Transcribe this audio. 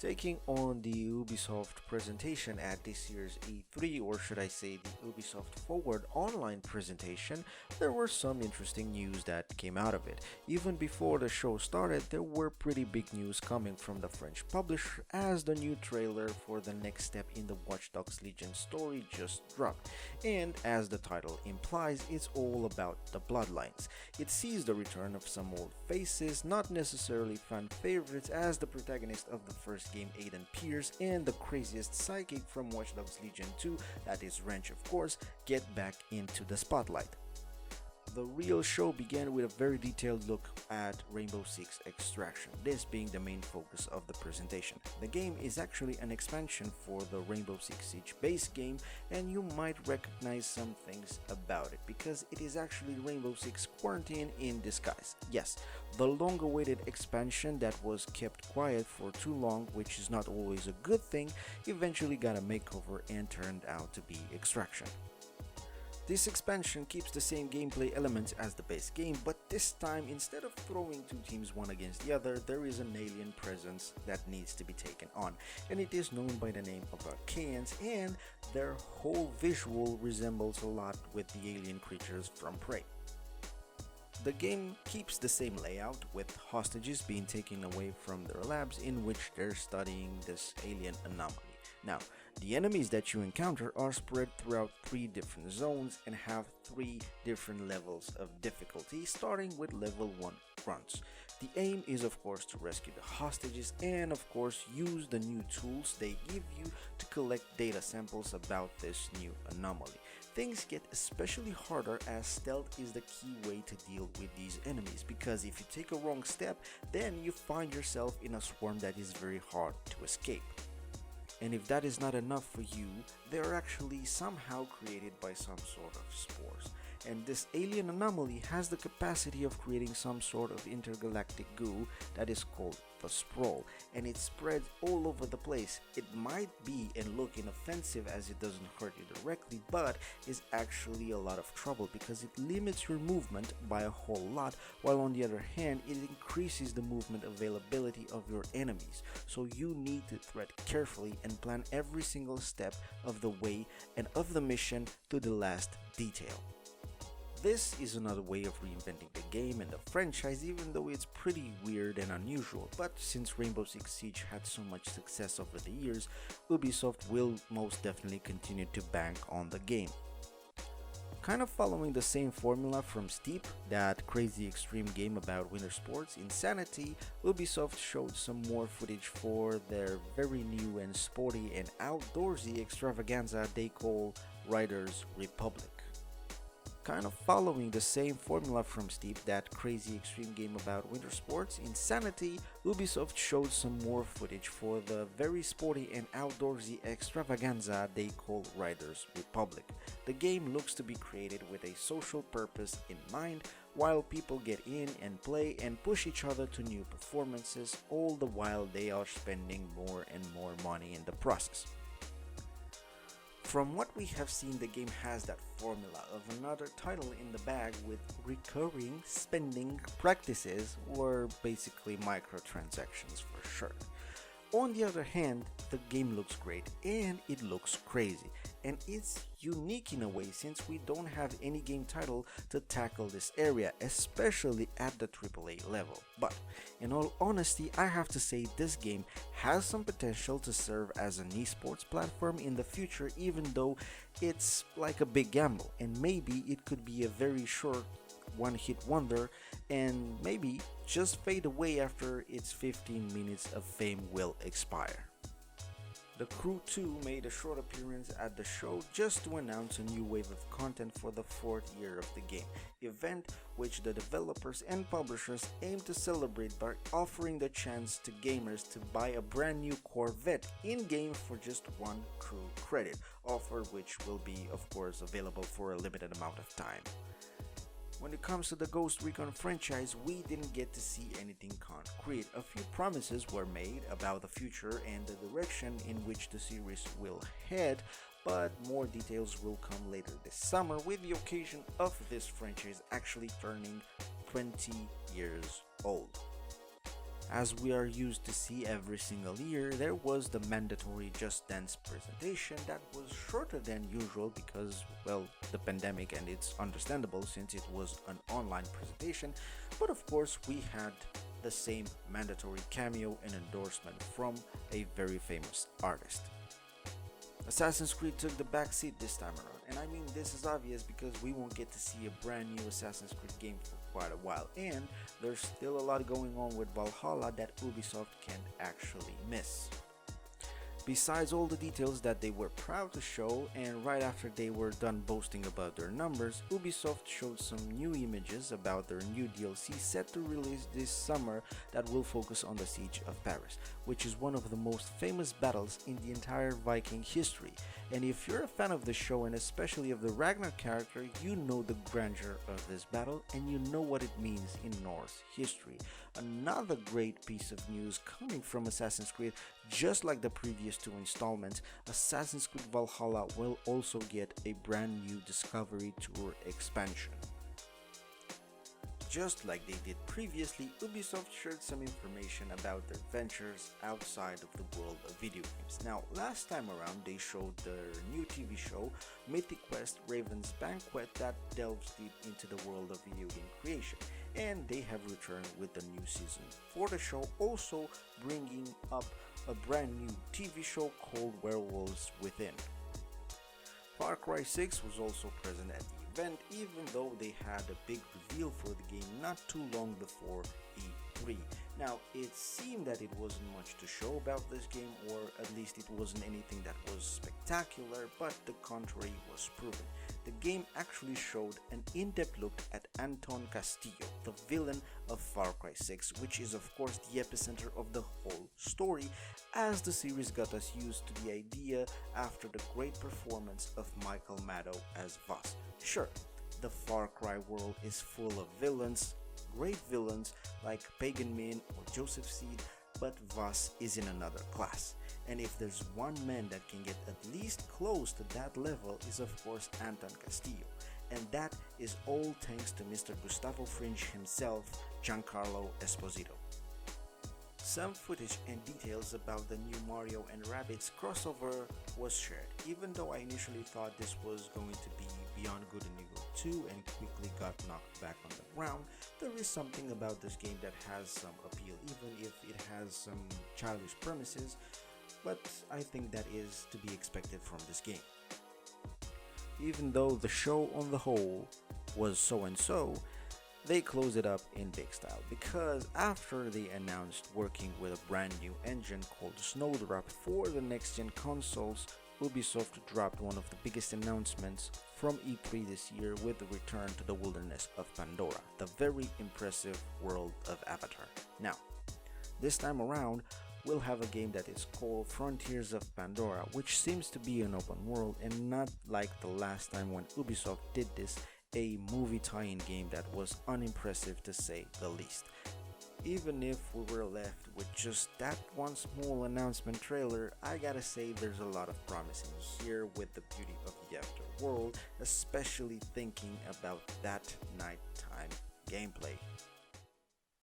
Taking on the Ubisoft presentation at this year's E3, or should I say the Ubisoft Forward online presentation, there were some interesting news that came out of it. Even before the show started, there were pretty big news coming from the French publisher as the new trailer for the next step in the Watch Dogs Legion story just dropped. And as the title implies, it's all about the bloodlines. It sees the return of some old faces, not necessarily fan favorites, as the protagonist of the first game Aiden Pierce and the craziest psychic from Watch Dogs Legion 2, that is Wrench of course, get back into the spotlight. The real show began with a very detailed look at Rainbow Six Extraction, this being the main focus of the presentation. The game is actually an expansion for the Rainbow Six Siege base game, and you might recognize some things about it because it is actually Rainbow Six Quarantine in disguise. Yes, the long-awaited expansion that was kept quiet for too long, which is not always a good thing, eventually got a makeover and turned out to be Extraction. This expansion keeps the same gameplay elements as the base game, but this time instead of throwing two teams one against the other, there is an alien presence that needs to be taken on, and it is known by the name of Archaeans, and their whole visual resembles a lot with the alien creatures from Prey. The game keeps the same layout, with hostages being taken away from their labs in which they're studying this alien anomaly. Now, the enemies that you encounter are spread throughout 3 different zones and have 3 different levels of difficulty, starting with level 1 grunts. The aim is of course to rescue the hostages and of course use the new tools they give you to collect data samples about this new anomaly. Things get especially harder as stealth is the key way to deal with these enemies, because if you take a wrong step, then you find yourself in a swarm that is very hard to escape. And if that is not enough for you, they are actually somehow created by some sort of spores. And this alien anomaly has the capacity of creating some sort of intergalactic goo that is called the sprawl, and it spreads all over the place. It might be and look inoffensive as it doesn't hurt you directly, but is actually a lot of trouble because it limits your movement by a whole lot, while on the other hand it increases the movement availability of your enemies. So you need to tread carefully and plan every single step of the way and of the mission to the last detail. This is another way of reinventing the game and the franchise, even though it's pretty weird and unusual, but since Rainbow Six Siege had so much success over the years, Ubisoft will most definitely continue to bank on the game. Kind of following the same formula from Steep, that crazy extreme game about winter sports, Insanity, Ubisoft showed some more footage for their very new and sporty and outdoorsy extravaganza they call Riders Republic. Kind of following the same formula from Steep, that crazy extreme game about winter sports, Insanity, Ubisoft showed some more footage for the very sporty and outdoorsy extravaganza they call Riders Republic. The game looks to be created with a social purpose in mind, while people get in and play and push each other to new performances, all the while they are spending more and more money in the process. From what we have seen, the game has that formula of another title in the bag with recurring spending practices, or basically microtransactions for sure. On the other hand, the game looks great and it looks crazy, and it's unique in a way since we don't have any game title to tackle this area, especially at the AAA level. But in all honesty, I have to say this game has some potential to serve as an esports platform in the future, even though it's like a big gamble, and maybe it could be a very short one-hit wonder and maybe just fade away after its 15 minutes of fame will expire. The Crew 2 made a short appearance at the show just to announce a new wave of content for the 4th year of the game, event which the developers and publishers aim to celebrate by offering the chance to gamers to buy a brand new Corvette in-game for just 1 crew credit, offer which will be of course available for a limited amount of time. When it comes to the Ghost Recon franchise, we didn't get to see anything concrete. A few promises were made about the future and the direction in which the series will head, but more details will come later this summer with the occasion of this franchise actually turning 20 years old. As we are used to see every single year, there was the mandatory Just Dance presentation that was shorter than usual because, well, the pandemic, and it's understandable since it was an online presentation, but of course we had the same mandatory cameo and endorsement from a very famous artist. Assassin's Creed took the backseat this time around, and I mean this is obvious because we won't get to see a brand new Assassin's Creed game for quite a while, and there's still a lot going on with Valhalla that Ubisoft can't actually miss. Besides all the details that they were proud to show, and right after they were done boasting about their numbers, Ubisoft showed some new images about their new DLC set to release this summer that will focus on the Siege of Paris, which is one of the most famous battles in the entire Viking history. And if you're a fan of the show and especially of the Ragnar character, you know the grandeur of this battle and you know what it means in Norse history. Another great piece of news coming from Assassin's Creed, just like the previous two installments, Assassin's Creed Valhalla will also get a brand new Discovery Tour expansion. Just like they did previously, Ubisoft shared some information about their ventures outside of the world of video games. Now, last time around they showed their new TV show, Mythic Quest Raven's Banquet, that delves deep into the world of video game creation, and they have returned with the new season for the show, also bringing up a brand new TV show called Werewolves Within. Far Cry 6 was also present at the event, even though they had a big reveal for the game not too long before E3. Now, it seemed that it wasn't much to show about this game, or at least it wasn't anything that was spectacular, but the contrary was proven. The game actually showed an in-depth look at Anton Castillo, the villain of Far Cry 6, which is of course the epicenter of the whole story, as the series got us used to the idea after the great performance of Michael Maddow as Voss. Sure, the Far Cry world is full of villains, great villains like Pagan Min or Joseph Seed, but Voss is in another class. And if there's one man that can get at least close to that level is of course Anton Castillo. And that is all thanks to Mr. Gustavo Fringe himself, Giancarlo Esposito. Some footage and details about the new Mario and Rabbids crossover was shared, even though I initially thought this was going to be Beyond Good and Evil 2 and quickly got knocked back on the ground. There is something about this game that has some appeal, even if it has some childish premises, but I think that is to be expected from this game. Even though the show on the whole was so-and-so, they closed it up in big style, because after they announced working with a brand new engine called Snowdrop for the next gen consoles, Ubisoft dropped one of the biggest announcements from E3 this year with the return to the wilderness of Pandora, the very impressive world of Avatar. Now, this time around, we'll have a game that is called Frontiers of Pandora, which seems to be an open world and not like the last time when Ubisoft did this, a movie tie-in game that was unimpressive to say the least. Even if we were left with just that one small announcement trailer, I gotta say there's a lot of promise in here with the beauty of the afterworld, especially thinking about that nighttime gameplay.